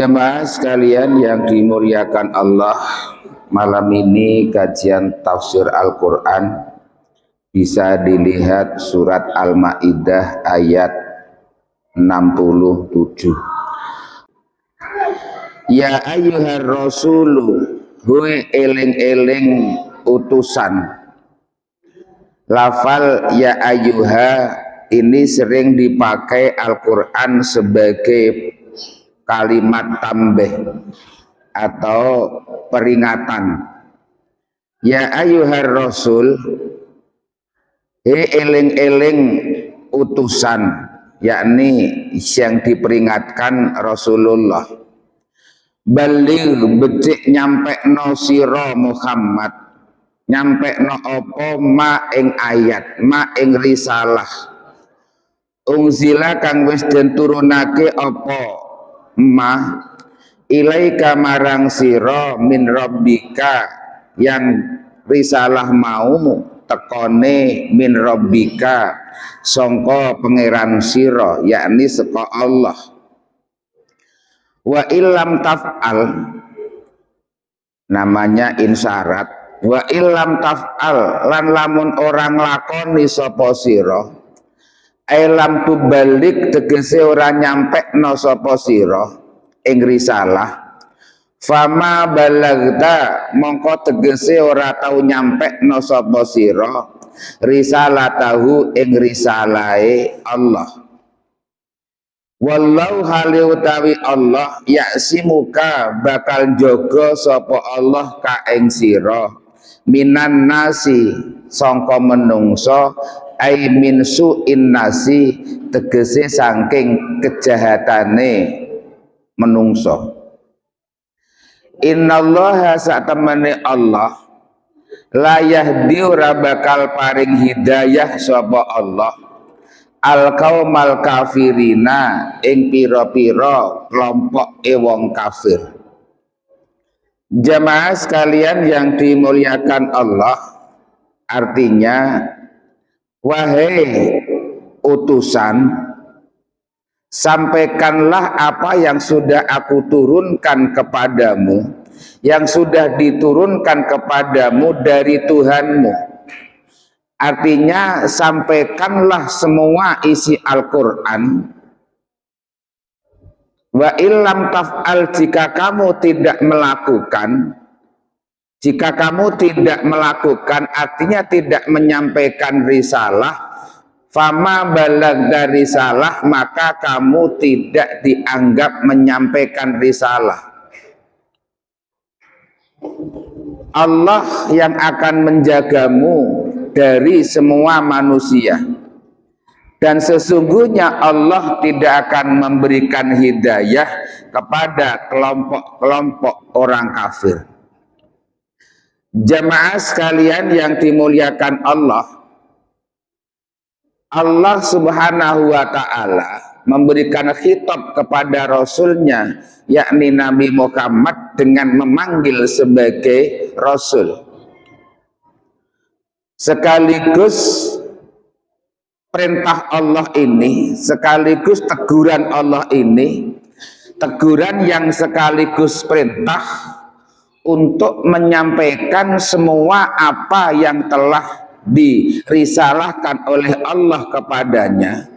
Jamaah sekalian yang dimuliakan Allah, malam ini kajian tafsir Al-Quran bisa dilihat surat Al-Ma'idah ayat 67. Ya ayyuhar rasulu, huwe eling-eling utusan. Lafal ya ayyuha ini sering dipakai Al-Quran sebagai kalimat tambah atau peringatan. Ya ayyuhar rasul, eling-eling utusan, yakni yang diperingatkan Rasulullah. Baligh becik nyampe no siro Muhammad, nyampe no opo ma ing ayat, ma ing risalah. Ungzila kang wis den turunake opo ma ilaika marang siro min rabbika, yang risalah mau tekone min rabbika sangka pangeran siro, yakni saka Allah. Wa illam taf'al namanya insyarat, wa illam taf'al lan lamun orang lakoni sapa sira, ailam tubalik tegese ora nyampe no sapa sira ing risalah, fama balagta mongko tegese ora tau nyampe no sapa sira risalah tahu ing risalahe Allah. Wallahu hali utawi Allah ya'simuka bakal jaga sapa Allah ka ing sira minan nasi sangka menungso, ai min su'in nasi tegese saking kejahatane menungso. Innallaha satemene Allah la yahdi ora bakal paring hidayah sapa Allah al-qaumal kafirina ing pira-pira kelompok wong kafir. Jamaah sekalian yang dimuliakan Allah, artinya wahai utusan, sampaikanlah apa yang sudah aku turunkan kepadamu, yang sudah diturunkan kepadamu dari Tuhanmu. Artinya sampaikanlah semua isi Al-Quran. Wa illam taf'al, jika kamu tidak melakukan, artinya tidak menyampaikan risalah, fama balagda risalah, maka kamu tidak dianggap menyampaikan risalah. Allah yang akan menjagamu dari semua manusia, dan sesungguhnya Allah tidak akan memberikan hidayah kepada kelompok-kelompok orang kafir. Jamaah sekalian yang dimuliakan Allah, Allah subhanahu wa ta'ala memberikan khitab kepada Rasulnya, yakni Nabi Muhammad, dengan memanggil sebagai Rasul. Sekaligus perintah Allah ini, sekaligus teguran Allah ini, teguran yang sekaligus perintah untuk menyampaikan semua apa yang telah dirisalahkan oleh Allah kepadanya.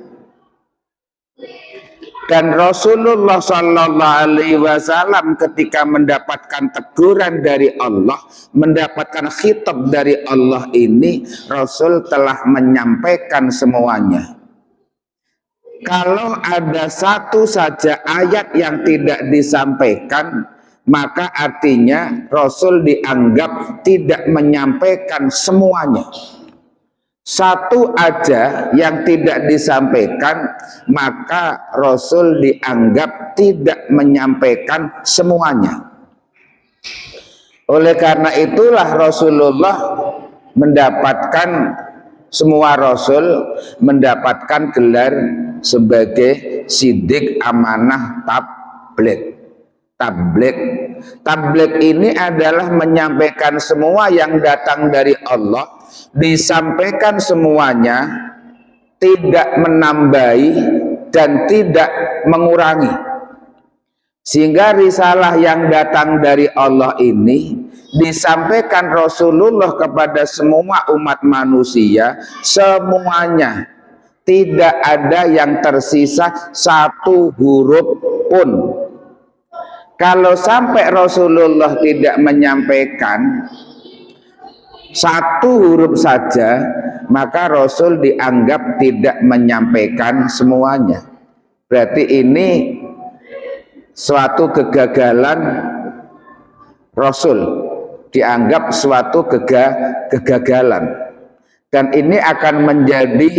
Dan Rasulullah Sallallahu Alaihi Wasallam ketika mendapatkan teguran dari Allah, mendapatkan khitab dari Allah ini, Rasul telah menyampaikan semuanya. Kalau ada satu saja ayat yang tidak disampaikan, maka artinya Rasul dianggap tidak menyampaikan semuanya. Satu aja yang tidak disampaikan, maka Rasul dianggap tidak menyampaikan semuanya. Oleh karena itulah Rasulullah mendapatkan, semua Rasul mendapatkan gelar sebagai Siddiq, amanah, tabligh. Tabligh ini adalah menyampaikan semua yang datang dari Allah, disampaikan semuanya, tidak menambahi dan tidak mengurangi. Sehingga risalah yang datang dari Allah ini disampaikan Rasulullah kepada semua umat manusia semuanya, tidak ada yang tersisa satu huruf pun. Kalau sampai Rasulullah tidak menyampaikan satu huruf saja, maka Rasul dianggap tidak menyampaikan semuanya. Berarti ini suatu kegagalan Rasul, dianggap suatu kegagalan, dan ini akan menjadi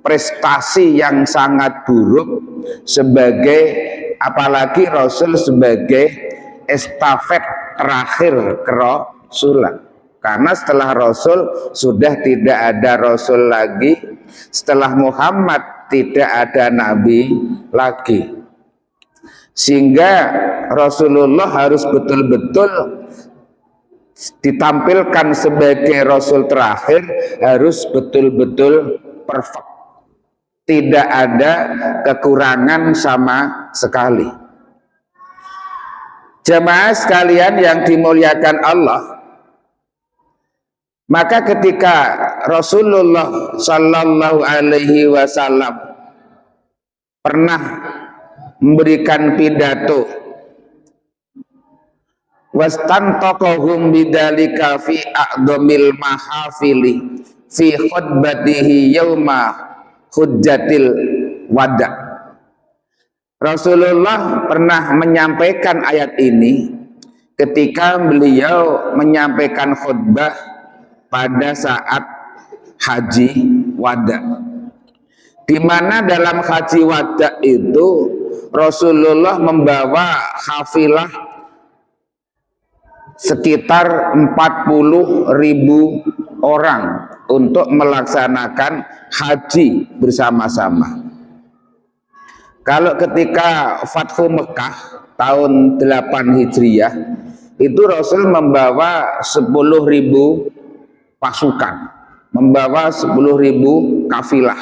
prestasi yang sangat buruk sebagai, apalagi Rasul sebagai estafet terakhir kerasulan. Karena setelah Rasul sudah tidak ada Rasul lagi, setelah Muhammad tidak ada Nabi lagi. Sehingga Rasulullah harus betul-betul ditampilkan sebagai Rasul terakhir, harus betul-betul perfect, tidak ada kekurangan sama sekali. Jemaah sekalian yang dimuliakan Allah, maka ketika Rasulullah Shallallahu Alaihi Wasallam pernah memberikan pidato, wastantaqahum bidzalika fi a'dhamil mahafili fi khutbatihi yauma hujjatil wada. Rasulullah pernah menyampaikan ayat ini ketika beliau menyampaikan khutbah pada saat haji wada, di mana dalam haji wada itu Rasulullah membawa kafilah sekitar 40.000 orang untuk melaksanakan haji bersama-sama. Kalau ketika Fathu Mekah tahun 8 Hijriah itu Rasul membawa 10.000 pasukan, membawa 10.000 kafilah.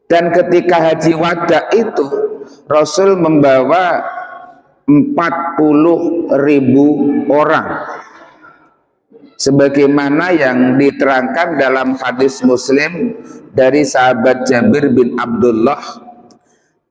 Dan ketika haji wada itu Rasul membawa 40.000 orang, sebagaimana yang diterangkan dalam hadis Muslim dari sahabat Jabir bin Abdullah,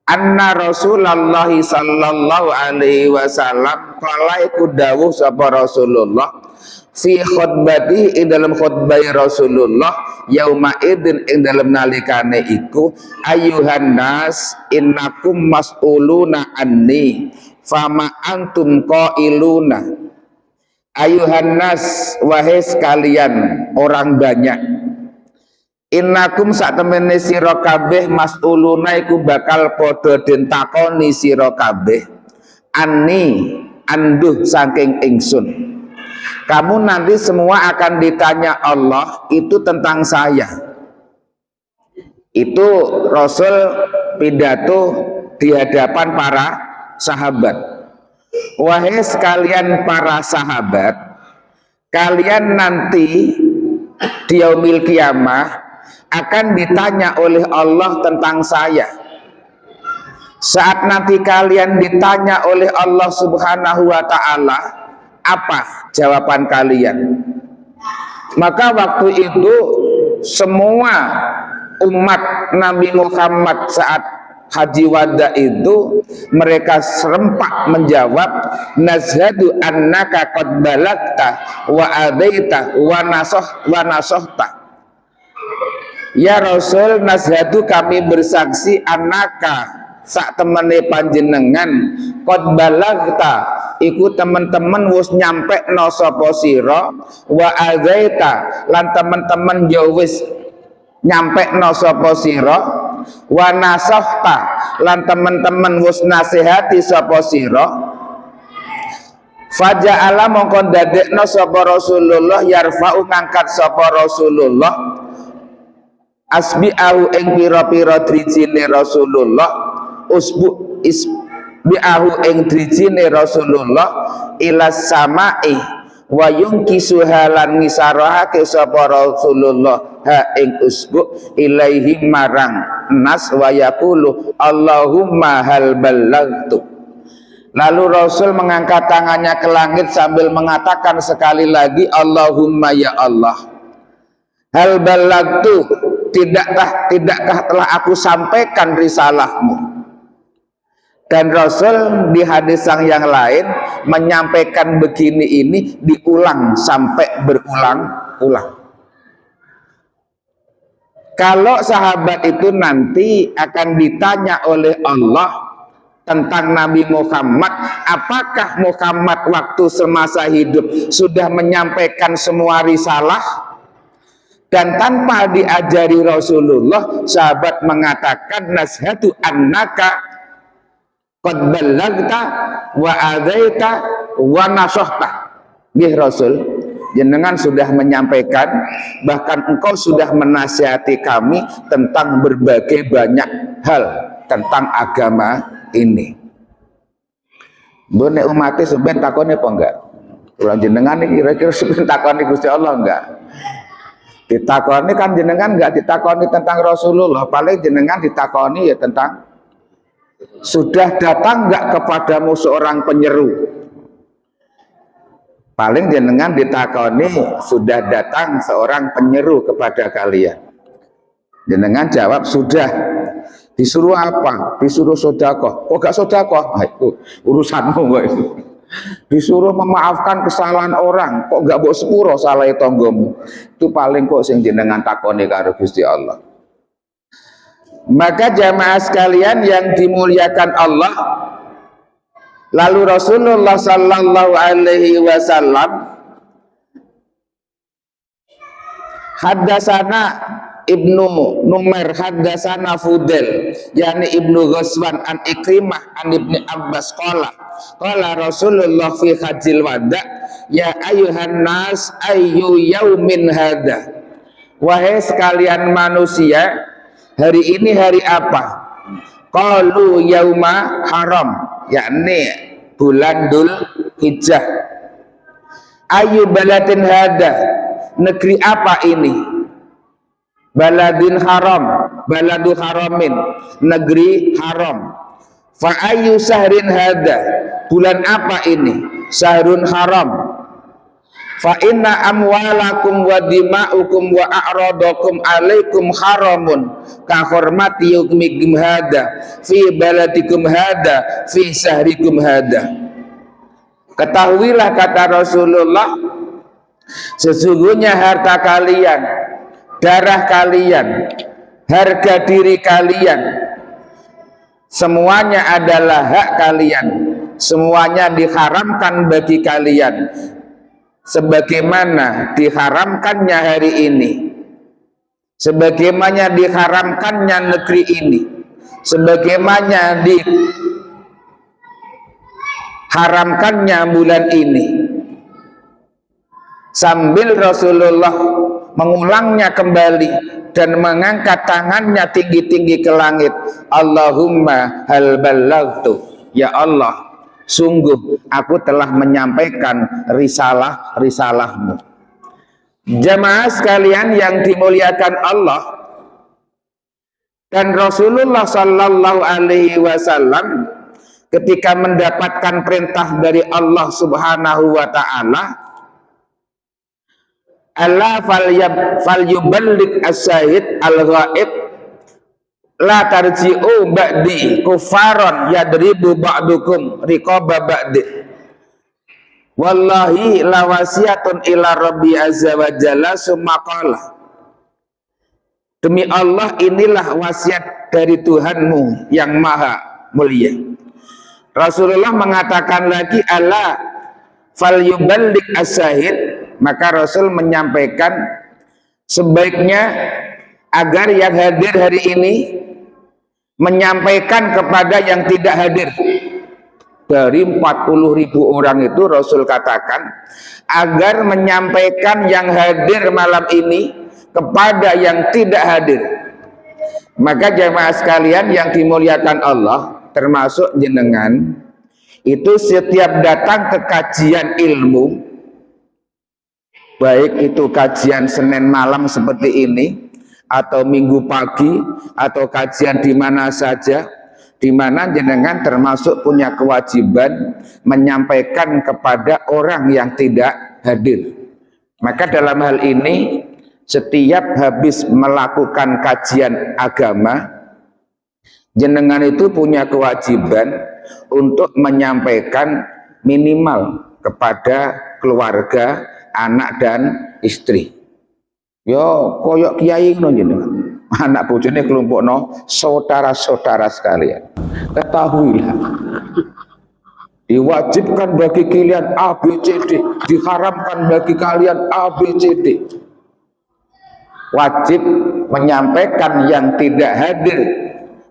anna Rasulullah sallallahu alaihi wasallam qala iku dawuh sapa Rasulullah fi khutbati ing dalam khutbah Rasulullah yauma idzin ing dalam nalikane iku, ayyuhan nas innakum mas'uluna anni fama antum qailuna. Ayuhan nas, wahai sekalian orang banyak, innakum sak temene sira kabeh mas'uluna iku bakal padha den takoni sira kabeh anni anduh saking ingsun. Kamu nanti semua akan ditanya Allah itu tentang saya. Itu Rasul pidato di hadapan para sahabat. Wahai sekalian para sahabat, kalian nanti di yaumil kiamah akan ditanya oleh Allah tentang saya. Saat nanti kalian ditanya oleh Allah Subhanahu wa ta'ala, apa jawaban kalian? Maka waktu itu semua umat Nabi Muhammad saat haji wada itu mereka serempak menjawab, nazhadu annaka qad balagta wa adaita wa nasohta. Ya Rasul, nazhadu kami bersaksi annaka sak temene panjenengan qad balagta iku teman-teman wis nyampe no sapa sira, wa adaita lan teman-teman ya wis nyampe no sapa sira, wa nasahta lan teman-teman wis nasihati sapa sira. Faja'ala mongko dadekno sapa Rasulullah yarfa'u ngangkat sapa Rasulullah asbi'ahu ing pira-pira drijine Rasulullah, usbu isbi'ahu ing drijine Rasulullah ilas sama'i wa yungkisuha lan ngisarahake sapa Rasulullah ha ing usbu ilaihi marang nas wa yaqulu Allahumma hal ballagtu, Lalu Rasul mengangkat tangannya ke langit sambil mengatakan sekali lagi, Allahumma ya Allah, hal balagtu, tidakkah telah aku sampaikan risalahmu? Dan Rasul di hadis yang lain menyampaikan begini ini diulang sampai berulang-ulang. Kalau sahabat itu nanti akan ditanya oleh Allah tentang Nabi Muhammad, apakah Muhammad waktu semasa hidup sudah menyampaikan semua risalah? Dan tanpa diajari Rasulullah, sahabat mengatakan nashhadu annaka qad ballagta wa adaita wa nasahta. Nggih Rasul, jenengan sudah menyampaikan, bahkan engkau sudah menasihati kami tentang berbagai banyak hal tentang agama ini. Mbok nek umate sampeyan takone apa enggak? Kula jenengan iki kira-kira sampeyan takoni Gusti Allah enggak? Ditakoni kan jenengan enggak ditakoni tentang Rasulullah, paling jenengan ditakoni ya tentang sudah datang enggak kepadamu seorang penyeru. Paling jenengan ditakoni sudah datang seorang penyeru kepada kalian. Jenengan jawab sudah. Disuruh apa? Disuruh sedekah. Kok gak sedekah? Nah, itu urusanmu kok itu. Disuruh memaafkan kesalahan orang, kok gak mbok sepuro salah tanggamu. Itu paling kok sing jenengan takoni karo Gusti Allah. Maka jamaah sekalian yang dimuliakan Allah, lalu Rasulullah sallallahu alaihi wasallam haddasana Ibnu Numair haddasana Fudail yakni Ibnu Ghazwan an Ikrimah an Ibni Abbas qala Rasulullah fi hajjil wada ya ayuhan nas ayyu yaumin hada, wahai sekalian manusia, hari ini hari apa? Qalu yauma haram, yakni bulan Dzul Hijjah. Ayu baladin hada, negeri apa ini? Baladin haram, baladu haramin, negeri haram. Fa ayu sahrin hada, bulan apa ini? Sahrun haram. Fa inna amwalakum wa dima'ukum wa a'radakum alaikum haramun ka hormati yaumikum hada fi baladikum hada fi sahrikum hada. Ketahuilah kata Rasulullah, sesungguhnya harta kalian, darah kalian, harga diri kalian, semuanya adalah hak kalian, semuanya diharamkan bagi kalian sebagaimana diharamkannya hari ini, sebagaimana diharamkannya negeri ini, sebagaimana diharamkannya bulan ini. Sambil Rasulullah mengulangnya kembali dan mengangkat tangannya tinggi-tinggi ke langit, Allahumma hal ballagtu, ya Allah, sungguh aku telah menyampaikan risalahmu. Jamaah sekalian yang dimuliakan Allah, dan Rasulullah sallallahu alaihi wasallam ketika mendapatkan perintah dari Allah subhanahu wa ta'ala, Allah falyuballigh as-syahid al-ghaib la tarji'u ba'di kufaron yadribu ba'dukum riqaba ba'di wallahi lawasiyatun ila rabbi azza wa jalla summa qala, demi Allah inilah wasiat dari Tuhanmu yang maha mulia. Rasulullah mengatakan lagi ala falyuballigh as-syahid, maka Rasul menyampaikan sebaiknya agar yang hadir hari ini menyampaikan kepada yang tidak hadir. Dari 40.000 orang itu Rasul katakan agar menyampaikan yang hadir malam ini kepada yang tidak hadir. Maka jemaah sekalian yang dimuliakan Allah, termasuk jenengan, itu setiap datang ke kajian ilmu, baik itu kajian Senin malam seperti ini, atau Minggu pagi, atau kajian di mana saja, di mana jenengan termasuk punya kewajiban menyampaikan kepada orang yang tidak hadir. Maka dalam hal ini setiap habis melakukan kajian agama, jenengan itu punya kewajiban untuk menyampaikan minimal kepada keluarga, anak dan istri. Yo koyok kiai ngono jenengan. Anak bojone kelompokno saudara-saudara sekalian. Ketahuilah, diwajibkan bagi kalian A, B, C, D, diharamkan bagi kalian A, B, C, D. Wajib menyampaikan yang tidak hadir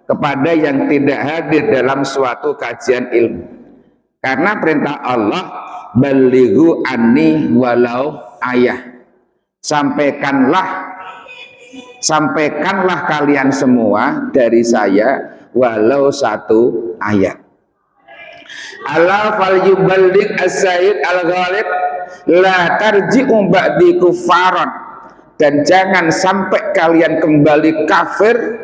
kepada yang tidak hadir dalam suatu kajian ilmu. Karena perintah Allah, balighu anni walau ayah. Sampaikanlah kalian semua dari saya walau satu ayat. Ala fal yuballigh as-sayyid al-ghalib la tarji'u ba'di kufaran, dan jangan sampai kalian kembali kafir.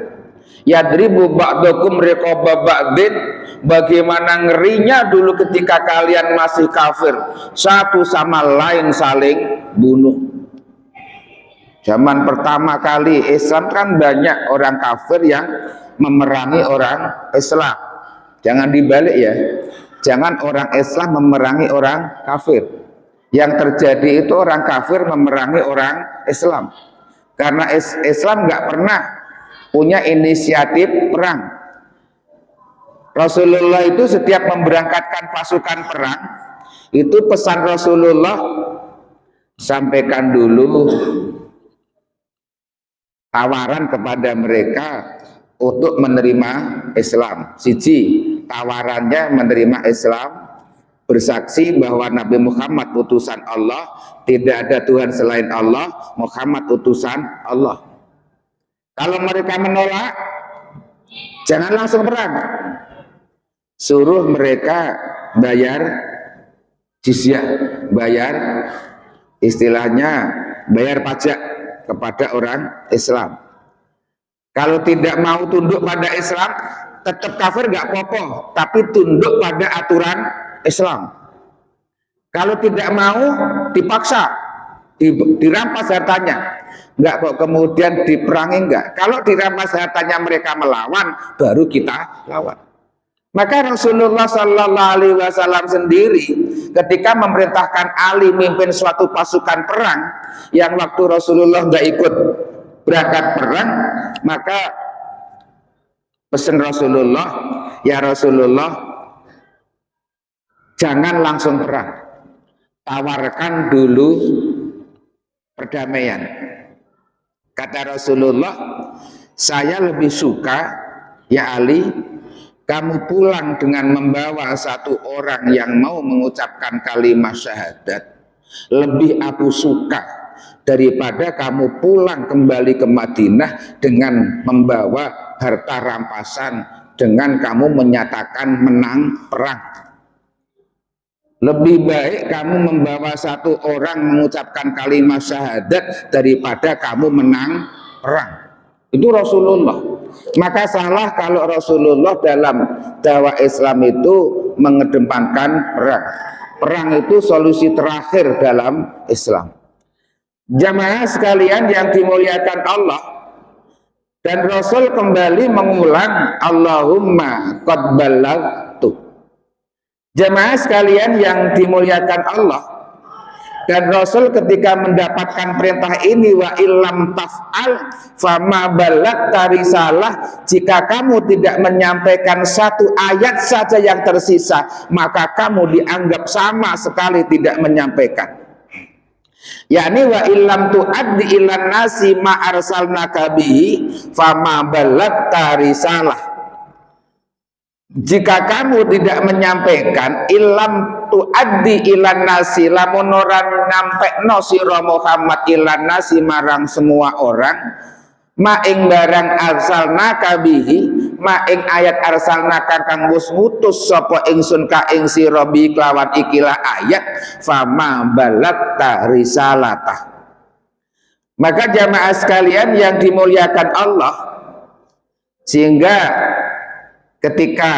Yadribu ba'dukum riqaba ba'din, bagaimana ngerinya dulu ketika kalian masih kafir, satu sama lain saling bunuh. Zaman pertama kali Islam kan banyak orang kafir yang memerangi orang Islam. Jangan dibalik ya, jangan orang Islam memerangi orang kafir. Yang terjadi itu orang kafir memerangi orang Islam. Karena Islam nggak pernah punya inisiatif perang. Rasulullah itu setiap memberangkatkan pasukan perang, itu pesan Rasulullah, sampaikan dulu tawaran kepada mereka untuk menerima Islam. Siji, tawarannya menerima Islam, bersaksi bahwa Nabi Muhammad utusan Allah, tidak ada Tuhan selain Allah, Muhammad utusan Allah. Kalau mereka menolak, jangan langsung perang, suruh mereka bayar jizyah, bayar istilahnya bayar pajak kepada orang Islam. Kalau tidak mau tunduk pada Islam, tetap kafir nggak apa-apa, tapi tunduk pada aturan Islam. Kalau tidak mau, dipaksa, dirampas hartanya. Enggak kok kemudian diperangi, enggak. Kalau dirampas hartanya mereka melawan, baru kita lawan. Maka Rasulullah Sallallahu Alaihi Wasallam sendiri ketika memerintahkan Ali memimpin suatu pasukan perang, yang waktu Rasulullah nggak ikut berangkat perang, maka pesan Rasulullah, ya Rasulullah, jangan langsung perang, tawarkan dulu perdamaian. Kata Rasulullah, saya lebih suka, ya Ali, kamu pulang dengan membawa satu orang yang mau mengucapkan kalimat syahadat, lebih aku suka daripada kamu pulang kembali ke Madinah dengan membawa harta rampasan, dengan kamu menyatakan menang perang. Lebih baik kamu membawa satu orang mengucapkan kalimat syahadat daripada kamu menang perang. Itu Rasulullah. Maka salah kalau Rasulullah dalam dakwah Islam itu mengedepankan perang. Perang itu solusi terakhir dalam Islam. Jamaah sekalian yang dimuliakan Allah, dan Rasul kembali mengulang Allahumma qad ballagtu. Jamaah sekalian yang dimuliakan Allah, dan Rasul ketika mendapatkan perintah ini, wa illam taf'al fama balagta risalah, jika kamu tidak menyampaikan satu ayat saja yang tersisa, maka kamu dianggap sama sekali tidak menyampaikan. yakni wa illam tu'addi ilan nasi ma arsalnaka bihi fama balagta risalah. Jika kamu tidak menyampaikan, ilam tu'addi ilan nasi, lamun ora nyampekno sira Muhammad ilan nasi marang semua orang, ma ing barang arsalnaka bihi, ma ing ayat arsalnaka kang wis ngutus sapa ingsun ka ing sira bi kelawan ikilah ayat, fama balagta risalatah. Maka jamaah sekalian yang dimuliakan Allah, sehingga ketika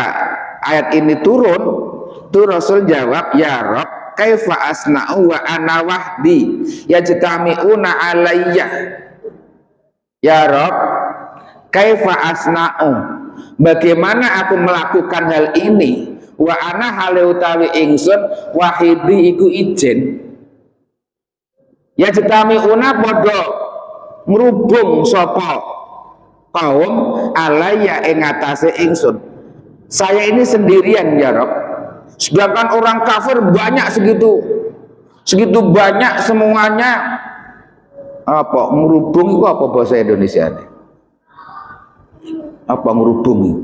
ayat ini turun, tuh Rasul jawab, ya Rob, kaifa asna'u wa ana wahdi yajtami'una alayya. Ya Rob, kaifa asna'u, bagaimana aku melakukan hal ini, wa ana hale utawi ingsun wahidi iku ijen. Yajtami'una padha ngrubung sapa kaum alayya ing atase ingsun. Saya ini sendirian ya Rob, sedangkan orang kafir banyak segitu banyak semuanya. Apa ngerubung itu apa bahasa Indonesia ini? Apa ngerubung?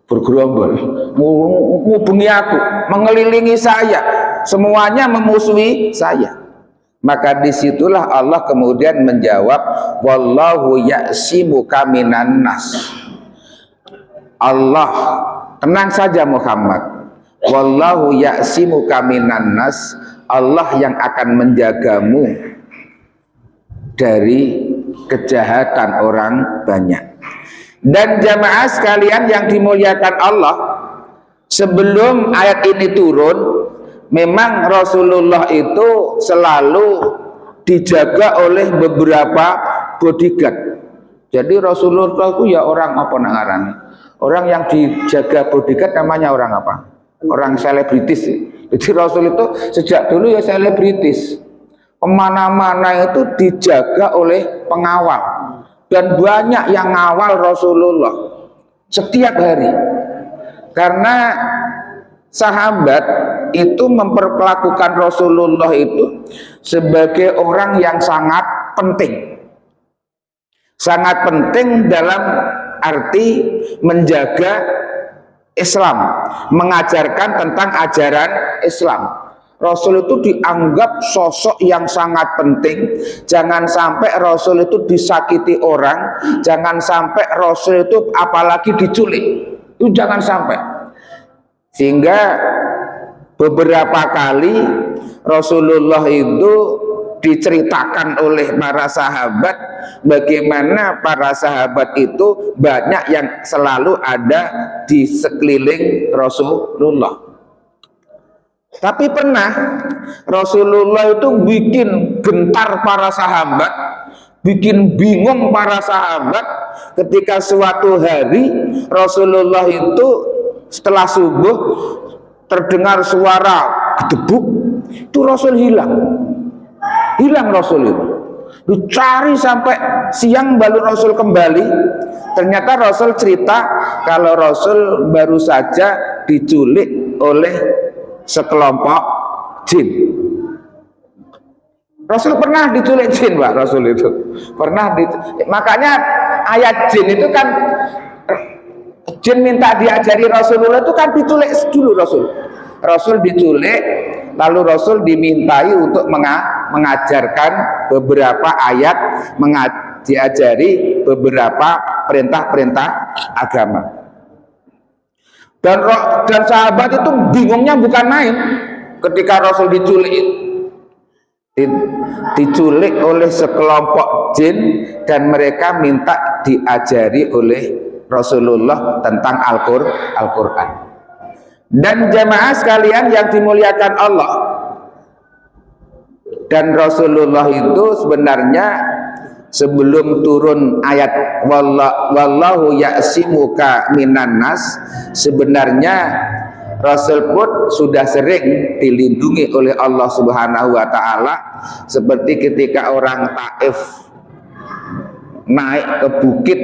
Bergerombol, menghubungi aku, mengelilingi saya, semuanya memusuhi saya. Maka disitulah Allah kemudian menjawab, wallahu ya'simuka minan nas. Allah, tenang saja Muhammad, wallahu ya'simuka minan nas, Allah yang akan menjagamu dari kejahatan orang banyak. Dan jamaah sekalian yang dimuliakan Allah, sebelum ayat ini turun, memang Rasulullah itu selalu dijaga oleh beberapa bodyguard. Jadi Rasulullah itu ya orang apa nangarane? Orang yang dijaga bodyguard namanya orang apa? Orang selebritis. Jadi Rasul itu sejak dulu ya selebritis. Kemana-mana itu dijaga oleh pengawal. Dan banyak yang ngawal Rasulullah setiap hari. Karena sahabat itu memperlakukan Rasulullah itu sebagai orang yang sangat penting. Sangat penting dalam arti menjaga Islam, mengajarkan tentang ajaran Islam. Rasul itu dianggap sosok yang sangat penting. Jangan sampai Rasul itu disakiti orang, jangan sampai Rasul itu apalagi diculik, itu jangan sampai. Sehingga beberapa kali Rasulullah itu diceritakan oleh para sahabat bagaimana para sahabat itu banyak yang selalu ada di sekeliling Rasulullah. Tapi pernah Rasulullah itu bikin gentar para sahabat, bikin bingung para sahabat ketika suatu hari Rasulullah itu setelah subuh terdengar suara gedebuk, itu Rasul hilang Rasul itu. Dicari sampai siang baru Rasul kembali. Ternyata Rasul cerita kalau Rasul baru saja diculik oleh sekelompok jin. Rasul pernah diculik jin, Pak. Rasul itu pernah makanya ayat jin itu kan, jin minta diajari Rasulullah itu kan diculik dulu Rasul diculik, lalu Rasul dimintai untuk mengajarkan beberapa ayat, diajari beberapa perintah-perintah agama. Dan sahabat itu bingungnya bukan main ketika Rasul diculik oleh sekelompok jin dan mereka minta diajari oleh Rasulullah tentang Al-Quran. Dan jamaah sekalian yang dimuliakan Allah, dan Rasulullah itu sebenarnya sebelum turun ayat wallahu ya'simuka minan nas, sebenarnya Rasul pun sudah sering dilindungi oleh Allah Subhanahu wa taala, seperti ketika orang Taif naik ke bukit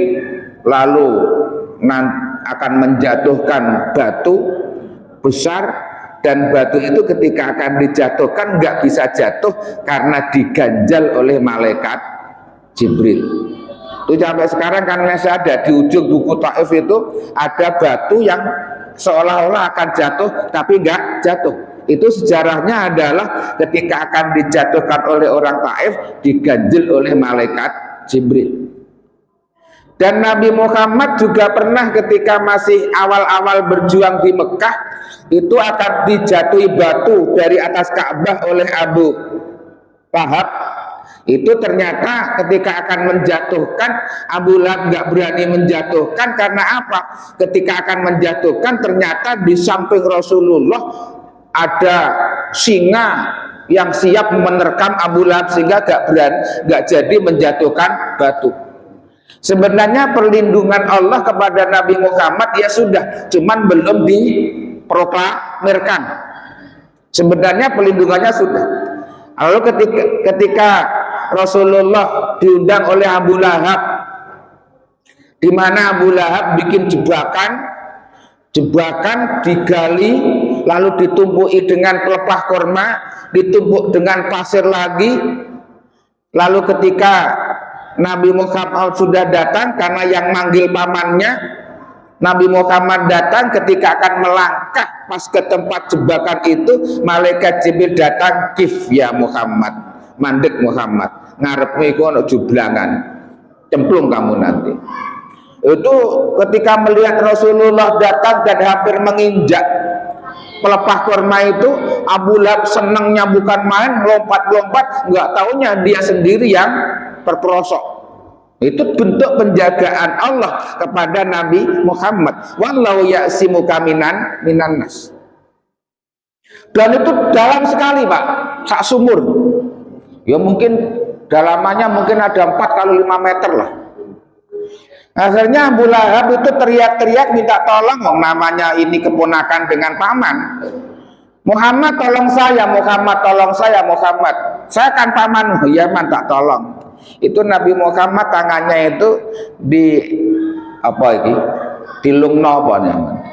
lalu akan menjatuhkan batu besar, dan batu itu ketika akan dijatuhkan nggak bisa jatuh karena diganjal oleh malaikat Jibril. Itu sampai sekarang kan masih ada di ujung buku Taif itu ada batu yang seolah-olah akan jatuh tapi nggak jatuh. Itu sejarahnya adalah ketika akan dijatuhkan oleh orang Taif diganjil oleh malaikat Jibril. Dan Nabi Muhammad juga pernah ketika masih awal-awal berjuang di Mekah itu akan dijatuhi batu dari atas Ka'bah oleh Abu Lahab. Itu ternyata ketika akan menjatuhkan, Abu Lahab nggak berani menjatuhkan karena apa? Ketika akan menjatuhkan ternyata di samping Rasulullah ada singa yang siap menerkam Abu Lahab sehingga nggak jadi menjatuhkan batu. Sebenarnya perlindungan Allah kepada Nabi Muhammad ya sudah, cuman belum diproklamirkan. Sebenarnya perlindungannya sudah. Lalu ketika Rasulullah diundang oleh Abu Lahab, di mana Abu Lahab bikin jebakan digali, lalu ditumpuki dengan pelepah korma, ditumpuk dengan pasir lagi. Lalu ketika Nabi Muhammad sudah datang, karena yang manggil pamannya, Nabi Muhammad datang, ketika akan melangkah pas ke tempat jebakan itu, malaikat Jibril datang, kif ya Muhammad, mandek Muhammad, ngarepmu iku ana jublangan, cemplung kamu nanti. Itu ketika melihat Rasulullah datang dan hampir menginjak pelepah kurma itu, Abu Lahab senangnya bukan main, lompat-lompat, nggak taunya dia sendiri yang terperosok. Itu bentuk penjagaan Allah kepada Nabi Muhammad. Wallahu ya'simuka minan nas. Dan itu dalam sekali, Pak, sak sumur. Ya mungkin dalamannya mungkin ada 4 kali 5 meter lah. Akhirnya Abu Lahab itu teriak-teriak minta tolong, namanya ini keponakan dengan paman. Muhammad tolong saya, Muhammad tolong saya, Muhammad. Saya kan paman, ya man tak tolong. Itu Nabi Muhammad tangannya itu dilungno apa namanya?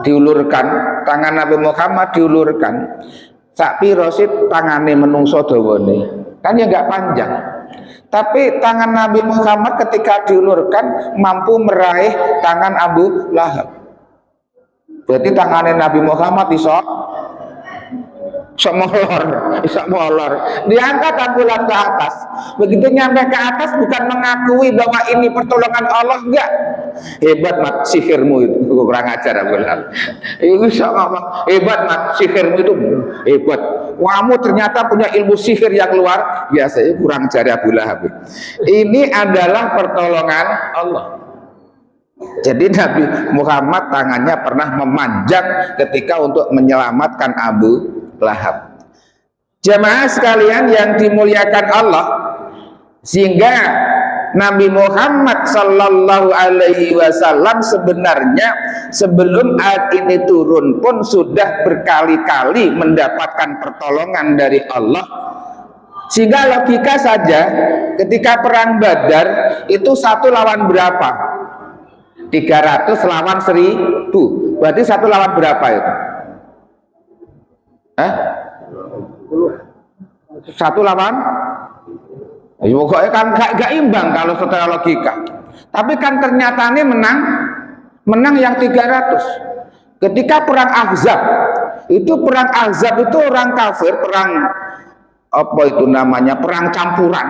Diulurkan. Tangan Nabi Muhammad diulurkan. Sak piro sih tangane menungso dawane. Kan ya enggak panjang. Tapi tangan Nabi Muhammad ketika diulurkan mampu meraih tangan Abu Lahab. Berarti tangannya Nabi Muhammad bisa molor. Diangkat Abu Lahab ke atas. Begitu nyampe ke atas bukan mengakui bahwa ini pertolongan Allah, enggak. Hebat mat sihirmu itu, kurang ajar Abu Lahab. Itu ngomong hebat mat sihirmu itu hebat. Kamu ternyata punya ilmu sihir yang luar biasa. Kurang ajar Abu Lahab. Ini adalah pertolongan Allah. Jadi Nabi Muhammad tangannya pernah memanjang ketika untuk menyelamatkan Abu Lahab. Jemaah sekalian yang dimuliakan Allah, sehingga Nabi Muhammad Sallallahu Alaihi Wasallam sebenarnya sebelum ayat ini turun pun sudah berkali-kali mendapatkan pertolongan dari Allah. Sehingga logika saja ketika perang Badar itu 1 lawan berapa? 300 lawan 1000. Berarti 1 lawan berapa itu? 1 lawan? Pokoknya kan gak imbang kalau secara logika. Tapi kan ternyata ini menang yang 300. Ketika perang Ahzab, itu orang kafir, perang apa itu namanya, perang campuran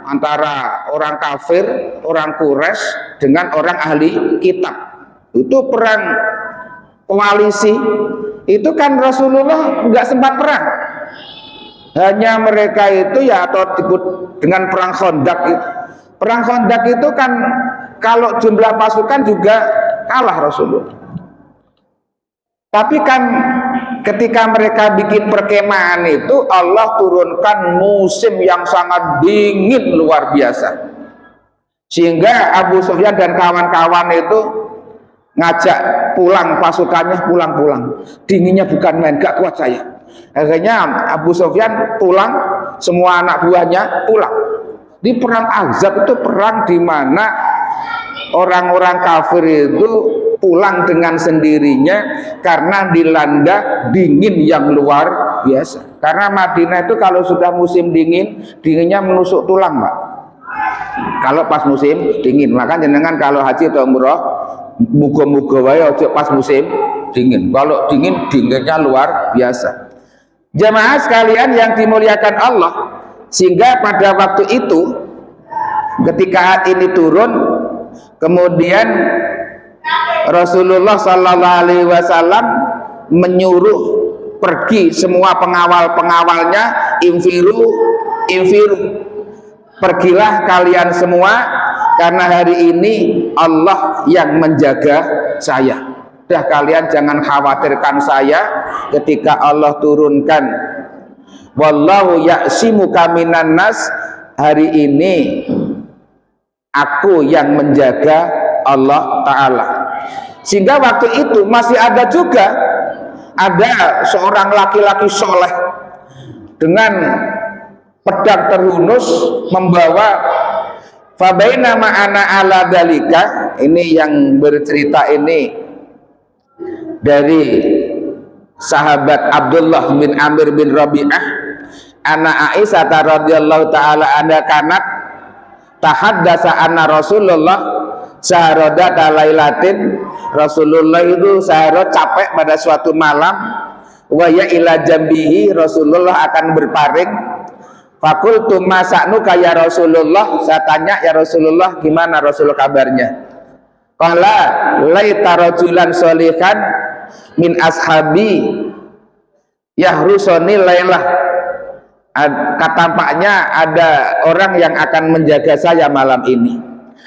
antara orang kafir, orang Quraisy dengan orang ahli kitab. Itu perang koalisi. Itu kan Rasulullah nggak sempat perang. Hanya mereka itu ya, atau disebut dengan perang Khandaq itu. Perang Khandaq itu kan kalau jumlah pasukan juga kalah Rasulullah. Tapi kan ketika mereka bikin perkemahan itu, Allah turunkan musim yang sangat dingin luar biasa. Sehingga Abu Sufyan dan kawan-kawan itu ngajak pulang pasukannya, pulang. Dinginnya bukan main, gak kuat saya. Akhirnya Abu Sufyan pulang, semua anak buahnya pulang. Di perang Ahzab itu perang di mana orang-orang kafir itu pulang dengan sendirinya karena dilanda dingin yang luar biasa. Karena Madinah itu kalau sudah musim dingin, dinginnya menusuk tulang, Pak. Kalau pas musim dingin, maka jenengan kalau haji atau umroh, muga-muga wae aja pas musim dingin. Kalau dingin, dinginnya luar biasa. Jemaah sekalian yang dimuliakan Allah, sehingga pada waktu itu ketika ayat ini turun, kemudian Rasulullah Sallallahu Alaihi Wasallam menyuruh pergi semua pengawal-pengawalnya, infiru infiru, pergilah kalian semua karena hari ini Allah yang menjaga saya. Dah kalian jangan khawatirkan saya ketika Allah turunkan wallahu ya'simuka minan nas, hari ini aku yang menjaga Allah Ta'ala. Sehingga waktu itu masih ada juga seorang laki-laki soleh dengan pedang terhunus membawa fabaina ma'ana ala dalika. Ini yang bercerita ini dari sahabat Abdullah bin Amir bin Rabi'ah, anak Aisyah radhiyallahu taala anha kanat tahaddasa anna Rasulullah saharodata lailatin, Rasulullah itu saharot capek pada suatu malam, wa ya ila jambihi, Rasulullah akan berparing. Fakultu masa'nuka ya Rasulullah, saya tanya ya Rasulullah gimana Rasul kabarnya. Qala laita rajulan sholihan min ashabi yahrusoni lailah, katampaknya ada orang yang akan menjaga saya malam ini.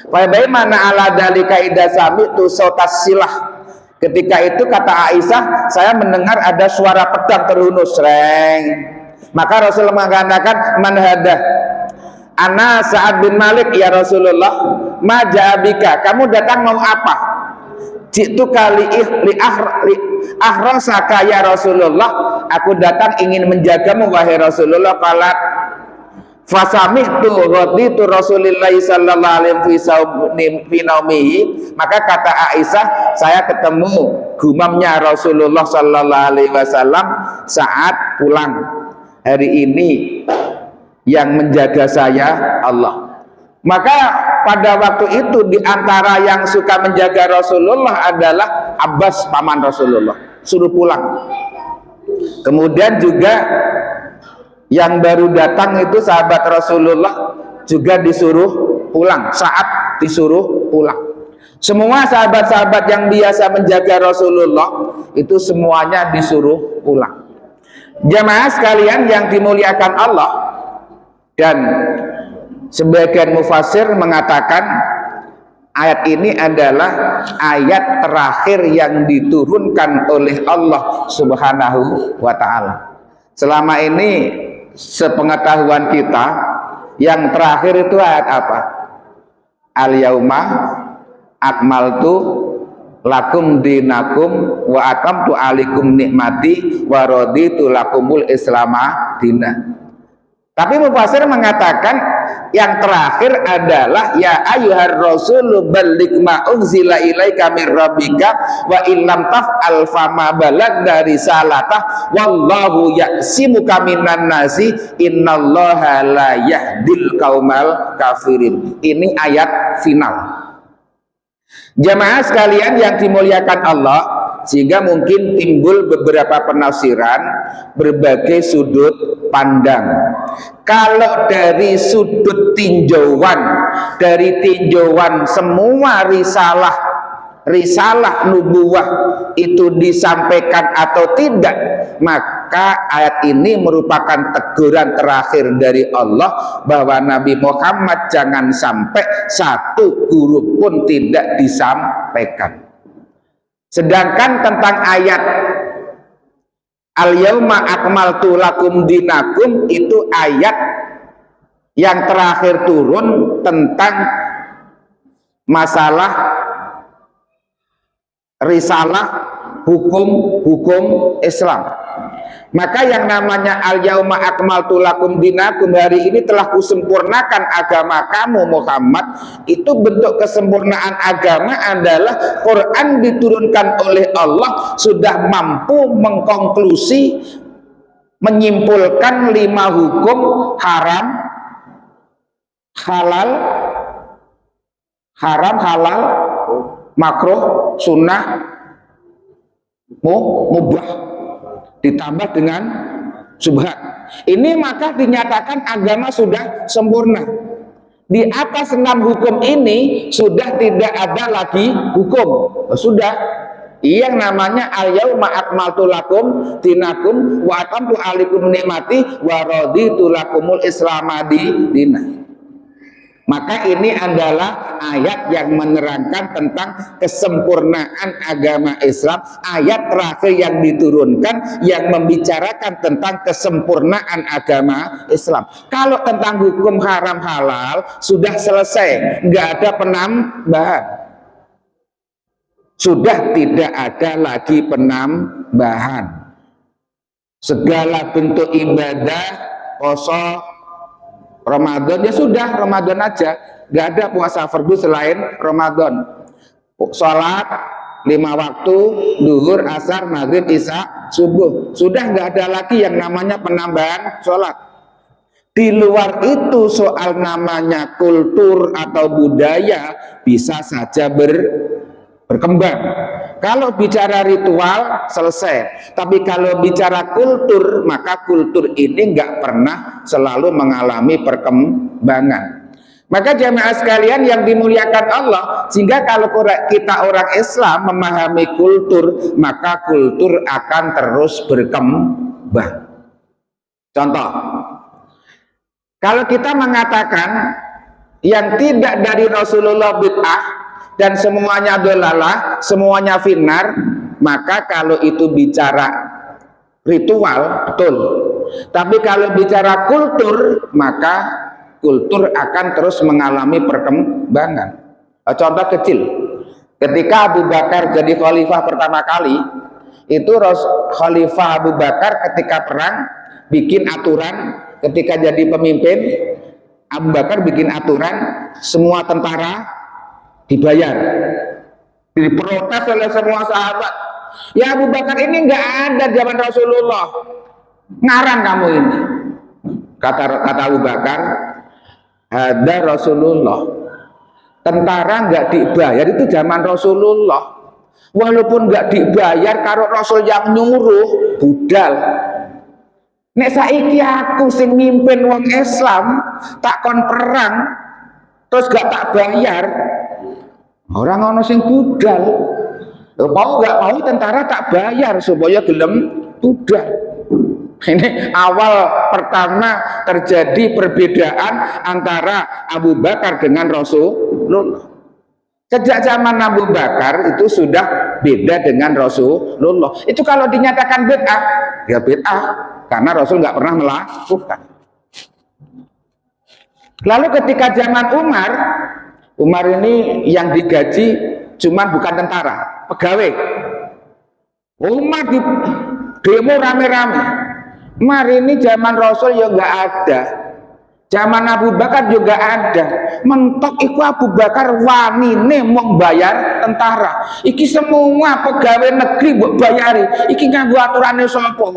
Bagaimana ala dalika idza sami'tu sautas silah, ketika itu kata Aisyah, saya mendengar ada suara pedang terhunus, reng. Maka Rasulullah mengatakan, man hadah? Ana Sa'ad bin Malik ya Rasulullah. Ma ja'abika, kamu datang mau apa? Jitu kali ahrasaka ya Rasulullah, aku datang ingin menjagamu wahai Rasulullah. Qalat fasami'tu ghaditu Rasulillah sallallahu alaihi wasallam, maka kata Aisyah, saya ketemu gumamnya Rasulullah sallallahu alaihi wasallam saat pulang. Hari ini yang menjaga saya Allah. Maka pada waktu itu diantara yang suka menjaga Rasulullah adalah Abbas, paman Rasulullah, suruh pulang. Kemudian juga yang baru datang itu sahabat Rasulullah juga disuruh pulang, saat disuruh pulang. Semua sahabat-sahabat yang biasa menjaga Rasulullah itu semuanya disuruh pulang. Jamaah sekalian yang dimuliakan Allah, dan sebagian mufassir mengatakan ayat ini adalah ayat terakhir yang diturunkan oleh Allah Subhanahu wa ta'ala. Selama ini sepengetahuan kita yang terakhir itu ayat apa? Al-yauma akmaltu lakum dinakum wa atamtu alikum nikmati wa raditu lakumul islama dina. Tapi mufassir mengatakan yang terakhir adalah ya ayyuhar rasul balligh ma unzila ilaika mir rabbika wa illam taf'al fama balagna risalatah wallahu ya'simuka minan nasi innallaha la yahdil qaumal kafirin. Ini ayat final. Jamaah sekalian yang dimuliakan Allah, sehingga mungkin timbul beberapa penafsiran, berbagai sudut pandang. Kalau dari sudut tinjauan, dari tinjauan semua risalah nubuwah itu disampaikan atau tidak, maka ayat ini merupakan teguran terakhir dari Allah bahwa Nabi Muhammad jangan sampai satu huruf pun tidak disampaikan. Sedangkan tentang ayat al-yauma akmaltu lakum dinakum, itu ayat yang terakhir turun tentang masalah risalah hukum Islam. Maka yang namanya al-yauma akmaltu lakum dinakum, hari ini telah kusempurnakan agama kamu Muhammad, itu bentuk kesempurnaan agama adalah Quran diturunkan oleh Allah sudah mampu mengkonklusi, menyimpulkan 5 hukum haram, halal, makruh, sunnah, mubah, ditambah dengan subhat. Ini maka dinyatakan agama sudah sempurna. Di atas 6 hukum ini sudah tidak ada lagi hukum. Sudah Yang namanya al-yauma akmaltu lakum dinakum wa atamtu alaikum nikmati wa raditu lakumul islama dinan. Maka ini adalah ayat yang menerangkan tentang kesempurnaan agama Islam, ayat terakhir yang diturunkan yang membicarakan tentang kesempurnaan agama Islam. Kalau tentang hukum haram halal sudah selesai, nggak ada penambahan. Sudah tidak ada lagi penambahan. Segala bentuk ibadah, puasa, Ramadan ya sudah, Ramadan aja. Gak ada puasa fardu selain Ramadan. Sholat 5 waktu, duhur, asar, maghrib, isya, subuh. Sudah gak ada lagi yang namanya penambahan sholat. Di luar itu soal namanya kultur atau budaya bisa saja berkembang. Kalau bicara ritual selesai, tapi kalau bicara kultur, maka kultur ini nggak pernah selalu mengalami perkembangan. Maka jamaah sekalian yang dimuliakan Allah, sehingga kalau kita orang Islam memahami kultur, maka kultur akan terus berkembang. Contoh, kalau kita mengatakan yang tidak dari Rasulullah bid'ah dan semuanya dolalah, semuanya finnar, maka kalau itu bicara ritual, betul. Tapi kalau bicara kultur, maka kultur akan terus mengalami perkembangan. Contoh kecil, ketika Abu Bakar jadi khalifah pertama kali, itu Khalifah Abu Bakar ketika perang bikin aturan, ketika jadi pemimpin, Abu Bakar bikin aturan, semua tentara dibayar. Diprotes oleh semua sahabat. Ya Abu Bakar, ini nggak ada zaman Rasulullah. Ngarang kamu ini. Kata Abu Bakar, ada Rasulullah. Tentara nggak dibayar itu zaman Rasulullah. Walaupun nggak dibayar, kalau Rasul yang nyuruh, budal. Nek saiki aku sing mimpin wong Islam, tak kon perang, terus gak tak bayar. Orang ono sing budal. Mau gak mau tentara tak bayar supaya gelem budal. Ini awal pertama terjadi perbedaan antara Abu Bakar dengan Rasulullah. Sejak zaman Abu Bakar itu sudah beda dengan Rasulullah. Itu kalau dinyatakan bid'ah, ya bid'ah karena Rasul nggak pernah melakukan. Lalu ketika zaman Umar ini yang digaji cuman bukan tentara, pegawai. Umar di demo rame-rame. Umar ini zaman Rasul ya nggak ada, zaman Abu Bakar juga ada. Mentok iku Abu Bakar wanine mau bayar tentara. Iki semua pegawai negeri mbok bayari. Iki nganggo aturane sapa?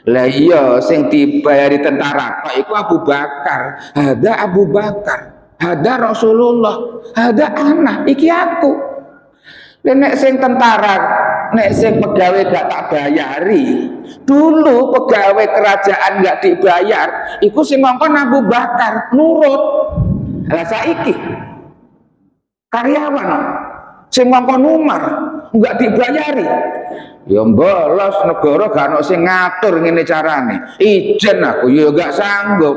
Lah iya sing dibayari tentara kok iku Abu Bakar. Ada Abu Bakar, ada Rasulullah, ada anak iki aku. Nek sing tentara, nek sing pegawai gak tak bayari. Dulu pegawai kerajaan gak dibayar, iku sing ngongkon Abu Bakar nurut. Lah saiki karyawan sing ngongkon Umar gak dibayari. Ya bolos negara gak ono sing ngatur ngene carane. Ijen aku ya gak sanggup.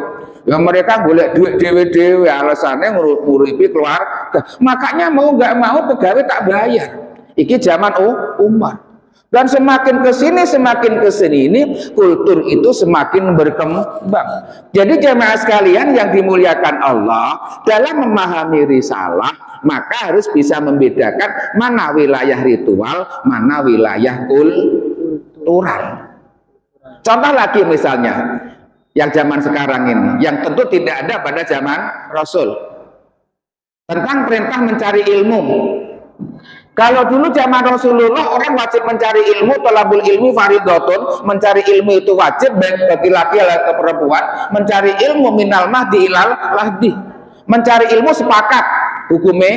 Ya mereka golek duit dewe-dewe, alasannya nguripi keluarga. Makanya mau gak mau pegawai tak bayar. Iki zaman Umar. Dan semakin kesini ini kultur itu semakin berkembang. Jadi jemaah sekalian yang dimuliakan Allah, dalam memahami risalah maka harus bisa membedakan mana wilayah ritual, mana wilayah kultural. Contoh lagi misalnya yang zaman sekarang ini, yang tentu tidak ada pada zaman Rasul, tentang perintah mencari ilmu. Kalau dulu zaman Rasulullah orang wajib mencari ilmu, thalabul ilmi fardhatun, mencari ilmu itu wajib baik bagi laki atau perempuan, mencari ilmu minal mahdi ilal lahdi. Mencari ilmu sepakat hukumnya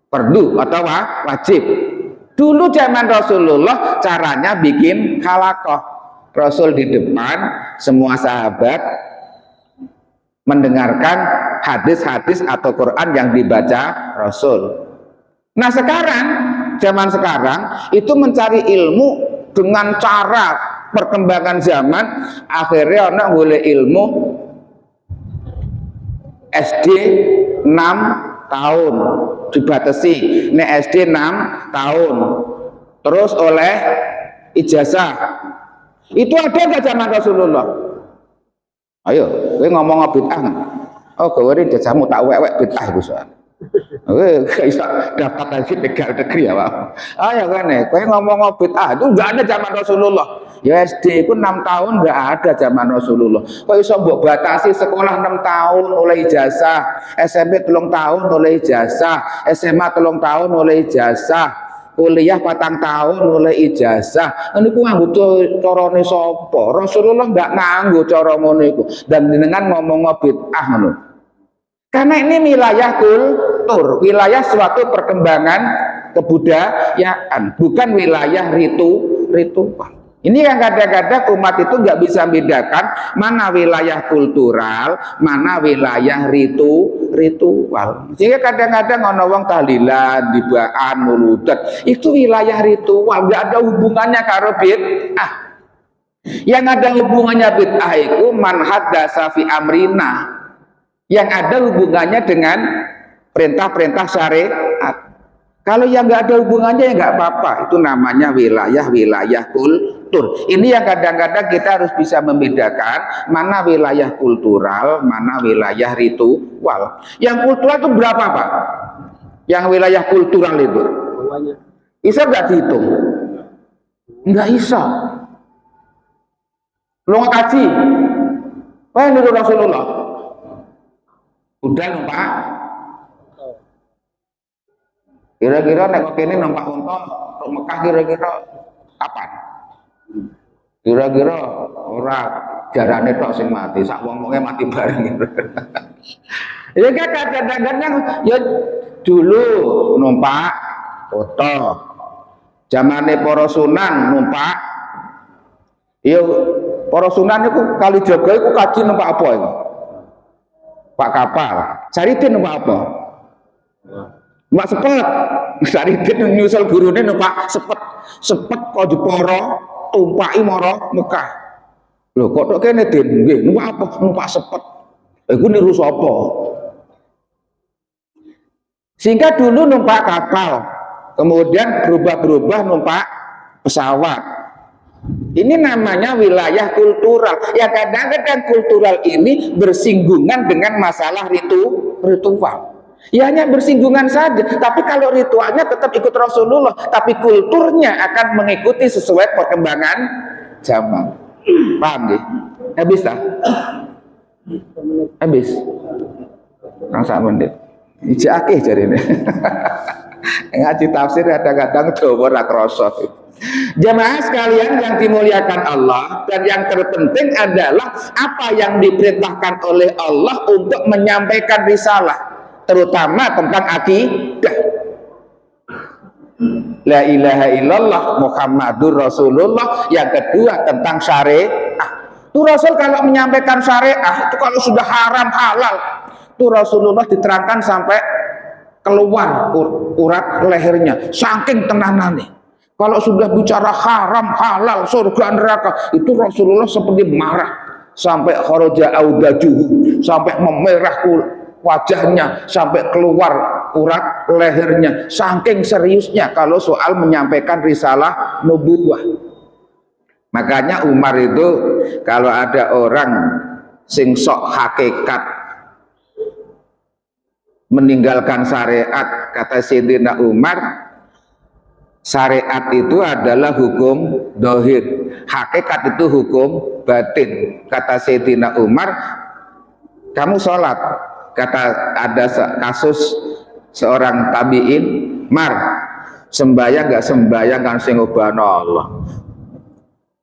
fardu atau wajib. Dulu zaman Rasulullah caranya bikin halaqah. Rasul di depan, semua sahabat mendengarkan hadis-hadis atau Quran yang dibaca Rasul. Nah sekarang zaman sekarang itu mencari ilmu dengan cara perkembangan zaman, akhirnya anak boleh ilmu SD 6 tahun dibatasi, nek SD 6 tahun terus oleh ijazah. Itu ada nggak zaman Rasulullah? Ayo, gue ngomong bid'ah. Oh, gue ijazahmu tak wek bid'ah itu soal. Gue bisa dapat lagi negeri ya Pak. Ayo kan nih, gue ngomong bid'ah itu nggak ada zaman Rasulullah. Ya SD itu 6 tahun nggak ada zaman Rasulullah. Kok bisa mbok batasi sekolah 6 tahun oleh ijazah, SMP 3 tahun oleh ijazah, SMA 3 tahun oleh ijazah, kuliah 4 tahun oleh ijazah. Ini ku nganggo carane sapa? Rasulullah nggak nganggo cara ngono iku. Dan dengan ngomong bid'ah ngono. Karena ini wilayah kultur, wilayah suatu perkembangan kebudayaan, bukan wilayah ritual. Ini yang kadang-kadang umat itu nggak bisa membedakan mana wilayah kultural, mana wilayah ritual. Sehingga kadang-kadang ono wong tahlilan, dibaan, muludan, itu wilayah ritual, nggak ada hubungannya karo bid'ah. Yang ada hubungannya bid'ah itu man hadatsa fi amrina. Yang ada hubungannya dengan perintah-perintah syariat. Kalau yang nggak ada hubungannya ya nggak apa-apa. Itu namanya wilayah kultur. Ini yang kadang-kadang kita harus bisa membedakan mana wilayah kultural, mana wilayah ritual. Yang kultural itu berapa Pak? Yang wilayah kultural itu? Bisa nggak dihitung? Nggak bisa. Lo ngaji? Wah ini Rasulullah. Udah numpak. Kira-kira nek kene numpak unta untuk Mekah kira-kira kapan? Kira-kira ora jarane tok sing mati, sak wong-wonge mati bareng. Ya kadang-kadang ya dulu numpak unta. Zamane para sunan numpak. Ya para sunan iku kali jaga iku kaji numpak apa iku? Pak kapal. Saridin numpak apa? Numpak sepet. Saridin nyusul gurune numpak sepet. Sepet kok diporo tumpaki mara Mekah. Lho kok tok kene Din? Nggih, numpak apa? Numpak sepet. Iku niru sapa? Sehingga dulu numpak kapal, kemudian berubah-berubah numpak pesawat. Ini namanya wilayah kultural. Ya kadang-kadang kultural ini bersinggungan dengan masalah ritual. Ya hanya bersinggungan saja. Tapi kalau ritualnya tetap ikut Rasulullah, tapi kulturnya akan mengikuti sesuai perkembangan zaman. Paham nggih? Habis tak? Habis. Nang sak menit. Iki akeh jarine. Ngaji tafsir kadang-kadang dawa ora krasa. Jamaah sekalian yang dimuliakan Allah, dan yang terpenting adalah apa yang diperintahkan oleh Allah untuk menyampaikan risalah, terutama tentang akidah. La ilaha illallah Muhammadur Rasulullah. Yang kedua tentang syariah. Itu Rasul kalau menyampaikan syariah itu kalau sudah haram halal, itu Rasulullah diterangkan sampai keluar urat lehernya, saking tenanannya. Kalau sudah bicara haram, halal, surga, neraka, itu Rasulullah seperti marah sampai kharaja audajuhu, sampai memerah wajahnya, sampai keluar urat lehernya, saking seriusnya kalau soal menyampaikan risalah nubuwah. Makanya Umar itu kalau ada orang sing sok hakikat meninggalkan syariat, kata Sayyidina Umar, syariat itu adalah hukum dohir, hakikat itu hukum batin. Kata Sayyidina Umar, kamu sholat, kata ada kasus seorang tabi'in, Mar, sembahyang gak sembahyang kan sing ngubahno Allah.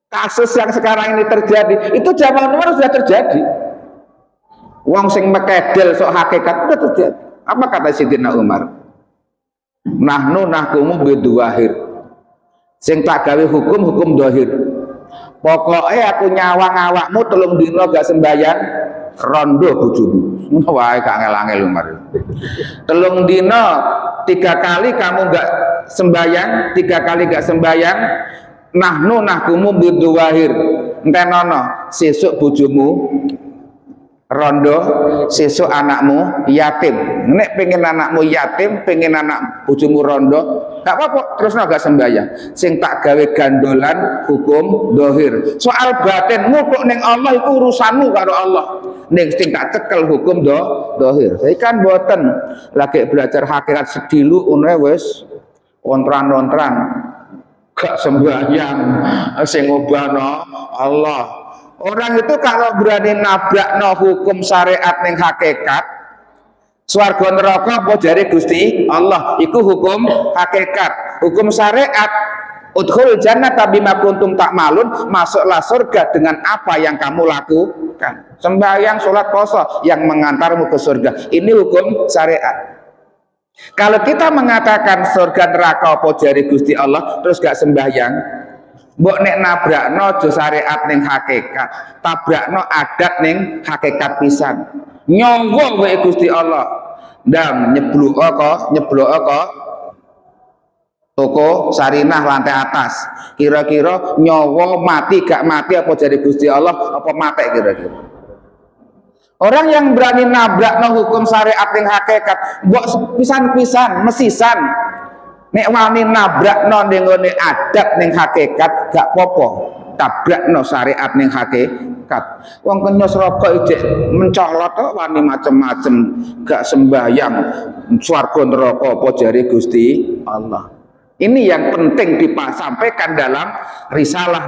Kasus yang sekarang ini terjadi, itu zaman Umar sudah terjadi. Wong sing mekedel sok hakikat sudah terjadi. Apa kata Sayyidina Umar? Nahnu nahkumu biduahir, sing tak gawe hukum dohir. Pokoknya aku nyawang awakmu telung dino gak sembahyang rondo bojomu. Wah gak ngel-ngel Umar. Telung dino 3 kali kamu gak sembayang, 3 kali gak sembayang, nahnu nahkumu biduwahir, entenono sesuk bojomu rondo, sesuk anakmu yatim. Nek pengen anakmu yatim, pengen anak bojomu rondo, gak apa-apa, terus gak sembayang. Sing tak gawe gandolan hukum dohir. Soal batin ngutuk ning Allah iku urusanmu karo Allah. Ning sing tak cekel hukum dohir. Saya kan boten lagi belajar hakikat sedilu une wis ontran-ontran gak sembahyang sing ngobahno Allah. Orang itu kalau berani nabrak no hukum syariat ning hakikat, swarga neraka apa jare Gusti Allah iku hukum hakikat. Hukum syariat udkhul jannata bima kuntum ta'malun, masuklah surga dengan apa yang kamu lakukan. Sembahyang, salat, puasa yang mengantarmu ke surga. Ini hukum syariat. Kalau kita mengatakan surga neraka apa jare Gusti Allah terus gak sembahyang, mbok nek nabrakno aja syariat ning hakikat, tabrakno adat ning hakikat pisan. Nyonggo wae Gusti Allah. Ndang nyeblok kok toko Sarinah lantai atas. Kira-kira nyawa mati gak mati apa jadi Gusti Allah apa mati kira-kira. Orang yang berani nabrakno hukum syariat ning hakikat, mbok pisan-pisan mesisan nek wani nabrakno ning ngene adat ning hakikat gak apa-apa, tabrakno syariat ning hakikat. Wong kenyos rokok ijek mencolot kok wani macem-macem gak sembahyang, swarga neraka apa jare Gusti Allah. Ini yang penting disampaikan dalam risalah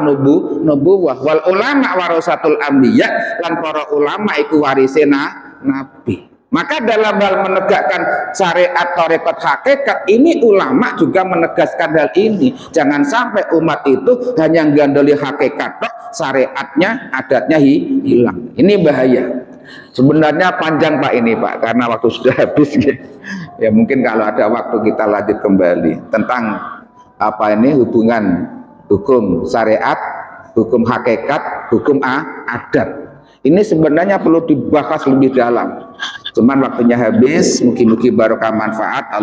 nubuwah. Wal ulama warasatul anbiya, lan para ulama iku warise nabi. Maka dalam hal menegakkan syariat tarekat hakikat ini ulama juga menegaskan hal ini. Jangan sampai umat itu hanya gandoli hakikat tok, syariatnya adatnya hilang. Ini bahaya. Sebenarnya panjang Pak ini Pak, karena waktu sudah habis. Ya mungkin kalau ada waktu kita lanjut kembali tentang apa ini hubungan hukum syariat, hukum hakikat, hukum adat. Ini sebenarnya perlu dibahas lebih dalam. Cuman waktunya habis, mungkin barokah manfaat.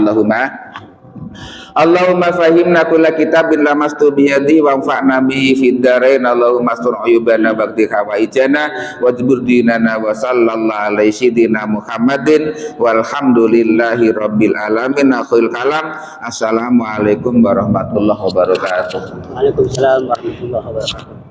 Allahumma fahimna kulla kitabin lamastu biyadi wa anfa'na bihi fid dharain. Allahumma astur uyubana baqdi hawaijana wajbur dinana wa sallallahu alaihi sidina Muhammadin walhamdulillahi rabbil alamin. Akhirul kalam. Assalamualaikum warahmatullahi wabarakatuh. Waalaikumsalam warahmatullahi wabarakatuh.